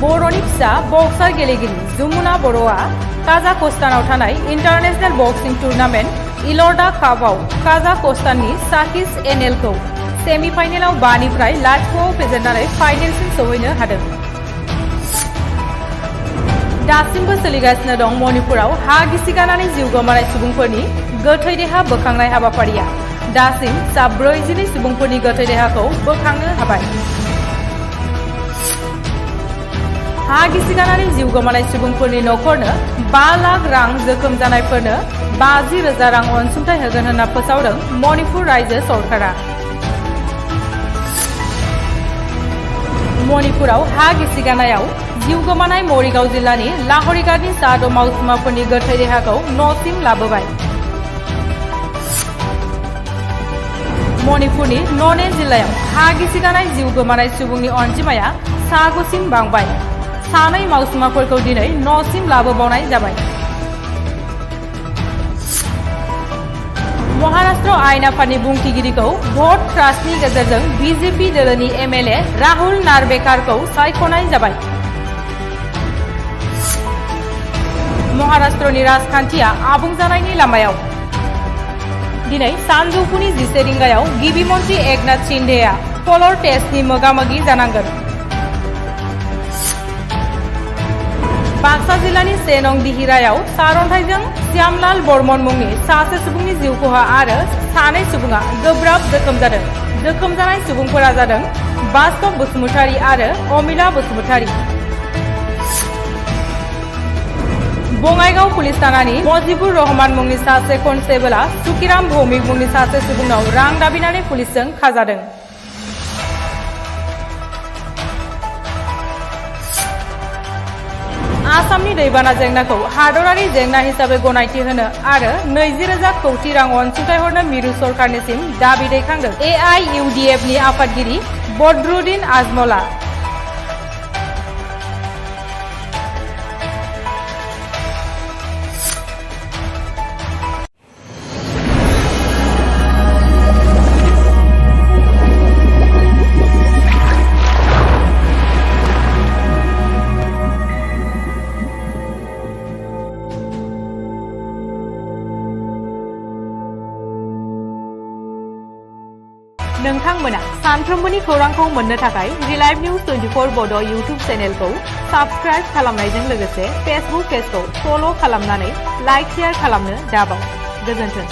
बर'नि फिसा बक्सार गेलेगिरि जमुना बर'आ काजाखस्तानाव थानाय इन्टारनेशनेल बक्सिं टुर्नामेन्ट इलर्डा कापआव काजाखस्ताननि साकिस एनेलखौ सेमिफाइनेलाव 5निफ्राय 0 फेजेननानै फाइनेलसिम सौहैनो हादों। दासिमबो सोलिगासिनो दं मणिपुराव हा गिसिगानानै जिउ गोमानाय सुबुंफोरनि गोथै देहा बोखांनाय हाबाफारिया। दासिम सा 42 सुबुंफोरनि गोथै देहाखौ बोखांनो हाबाय। हा गिसिगानानै जिउ गोमानाय सुबुंफोरनि नखरनो 5 लाख रां, जोखोम जानायफोरनो 50,000 रां अनसुंथाइ होगोन होनना फोसावदों मणिपुर रायजो सरकारा। मणिपुराव हा गिसिगानायाव जिउ गोमानाय मरिगाव जिल्लानि लाहरिघाटनि सा 6 मावसुमाफोरनि गोथै देहाखौ न'सिम लाबोबाय। मणिपुरनि न'ने जिल्लायाव हा गिसिगानाय जिउ गोमानाय सुबुंनि अनजिमाया सा 9सिम बांबाय। 2 मावसुमाफोरखौ दिनै न'सिम लाबोबावनाय जाबाय। महाराष्ट्र आयेन आफादनि बुंथिगिरिखौ भट ट्रास्टनि गेजेरजों बीजेपी दोलोनि एमएलए राहुल नार्वेकारखौ सायख'नाय जाबाय। महाराष्ट्रनि राजखान्थिया आबुं जानायनि लामायाव। दिनै सानजौफुनि 10 रिंगायाव गिबि मन्त्रि एकनाथ शिन्डेआ फ्ल'र टेस्टनि मोगा-मोगि जानांगोन। बाक्सा जिल्लानि 1 नं दिहिरायाव सारअन्थाइजों श्यामलाल बर्मन मुंनि सासे सुबुंनि जिउ खहा आरो 2 सुबुङा गोब्राब जोखोम जादों। जोखोम जानाय सुबुंफोरा जादों बास्तव बसुमतारी आरो अमिला बसुमतारी। बङाइगाव पुलिस थानानि मजिबुर रहमान मुंनि सासे कनस्टेबलआ सुकिराम भौमिक मुंनि सासे सुबुंनाव रां दाबिनानै पुलिसजों खाजादों। आसामनि दैबाना जेंनाखौ हादरारि जेंना हिसाबै गनायथि होनो आरो 20,000 कौटि रां अनसुंथाइ हरनो मिरु सरकारनिसिम दाबि दैखांदों AIUDFनि आफादगिरि बद्रुद्दिन आजमलआ। नोंथांमोना सानफ्रोमबोनि खौरांखौ मोननो थाखाय रिलाइभ निउज 24 बड' इउटुब चेनेलखौ साबस्क्राइब खालामनायजों लोगोसे फेसबुक पेजखौ फल' खालामनानै लाइक शेयार खालामनो दाबाव। गोजोन्थों।